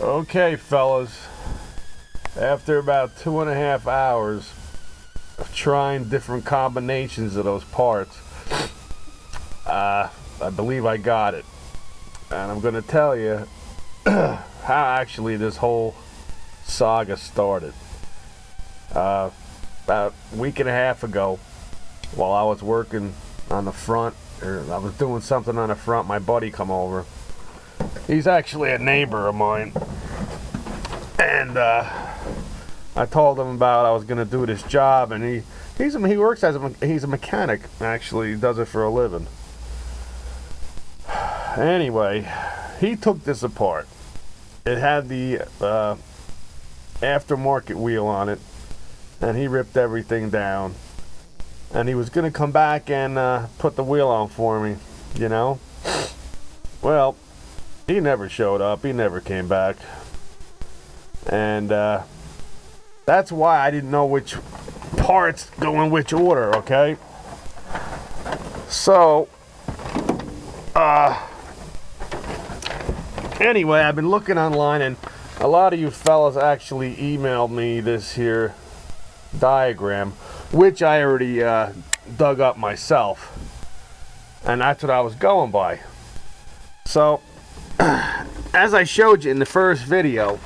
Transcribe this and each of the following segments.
Okay, fellas, after about 2.5 hours of trying different combinations of those parts, I believe I got it. And I'm gonna tell you how actually this whole saga started. About a week and a half ago, while I was working on the front, or I was doing something on the front, my buddy come over. He's actually a neighbor of mine, and I told him about I was gonna do this job, and he works as he's a mechanic. Actually, he does it for a living. Anyway, he took this apart. It had the aftermarket wheel on it, and he ripped everything down. And he was gonna come back and put the wheel on for me, you know. Well, he never showed up. He never came back, and that's why I didn't know which parts go in which order. Okay, so anyway, I've been looking online, and a lot of you fellas actually emailed me this here diagram, which I already dug up myself, and that's what I was going by. So as I showed you in the first video,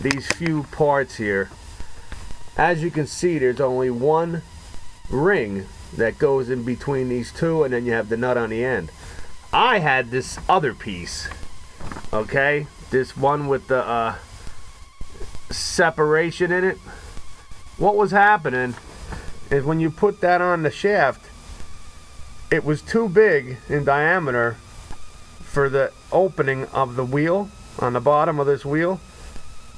these few parts here, as you can see, there's only one ring that goes in between these two, and then you have the nut on the end. I had this other piece, okay, this one with the separation in it. What was happening is when you put that on the shaft, it was too big in diameter for the opening of the wheel on the bottom of this wheel,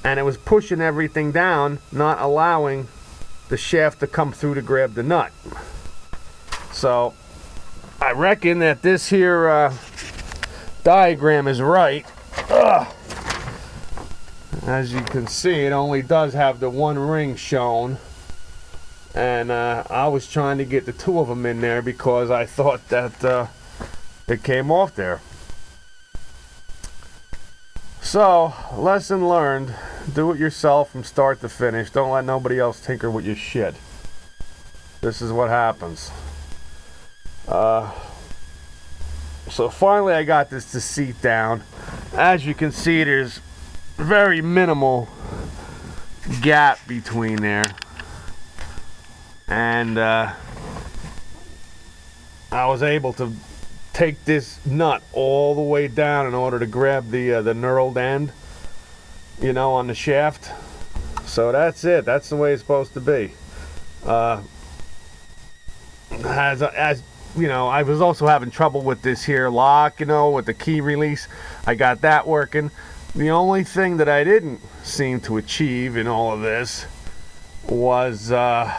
and it was pushing everything down, not allowing the shaft to come through to grab the nut. So I reckon that this here diagram is right. As you can see, it only does have the one ring shown, and I was trying to get the two of them in there because I thought that it came off there. So, lesson learned: do it yourself from start to finish. Don't let nobody else tinker with your shit. This is what happens. So finally I got this to seat down. As you can see, there's very minimal gap between there, and I was able to take this nut all the way down in order to grab the knurled end, you know, on the shaft. So that's it. That's the way it's supposed to be. As you know, I was also having trouble with this here lock, you know, with the key release. I got that working. The only thing that I didn't seem to achieve in all of this was the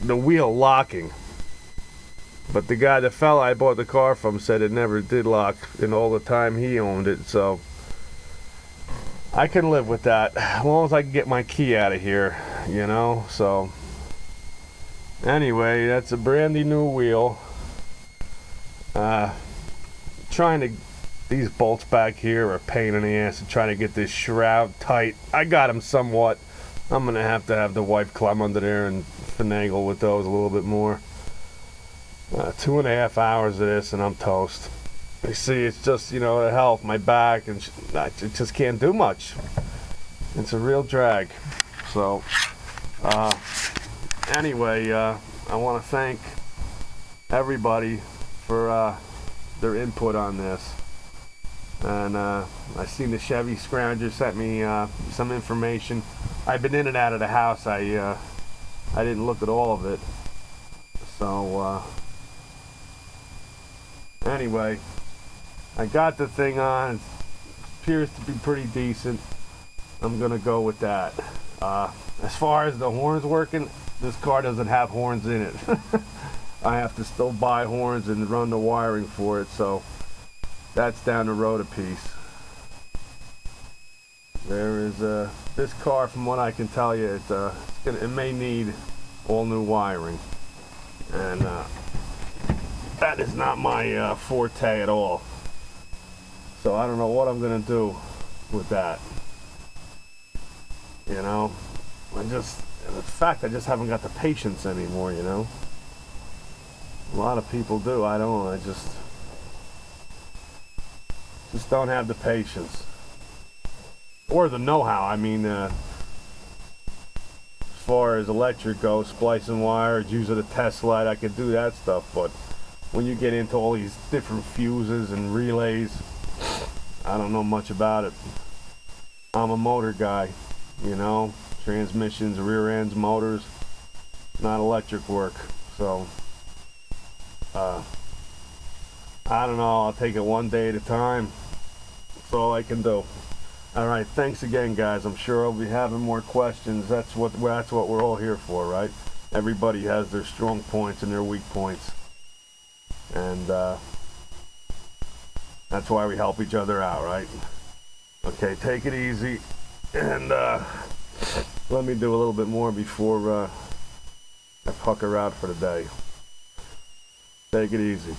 wheel locking. But the fella I bought the car from said it never did lock in all the time he owned it, so I can live with that as long as I can get my key out of here, you know. So anyway, that's a brandy new wheel. These bolts back here are a pain in the ass, and trying to get this shroud tight. I got them somewhat. I'm gonna have to have the wife climb under there and finagle with those a little bit more. 2.5 hours of this and I'm toast. You see, it's just, you know, the health, my back, and I just can't do much. It's a real drag. So anyway, I want to thank everybody for their input on this. And I seen the Chevy Scrounger sent me some information. I've been in and out of the house. I didn't look at all of it. So anyway, I got the thing on. It appears to be pretty decent. I'm gonna go with that. As far as the horns working, this car doesn't have horns in it. I have to still buy horns and run the wiring for it, so that's down the road a piece. There is this car, from what I can tell you, it may need all new wiring, and that is not my forte at all. So I don't know what I'm gonna do with that. You know, the fact I just haven't got the patience anymore, you know. A lot of people do, I don't, I just don't have the patience. Or the know-how, I mean, as far as electric goes, splicing wires, using a test light, I could do that stuff, but when you get into all these different fuses and relays, I don't know much about it. I'm a motor guy, you know, transmissions, rear ends, motors, not electric work. So, I don't know, I'll take it one day at a time. That's all I can do. All right, thanks again, guys. I'm sure I'll be having more questions. That's what we're all here for, right? Everybody has their strong points and their weak points. And that's why we help each other out, right? Okay, take it easy, and let me do a little bit more before I pucker out for the day. Take it easy.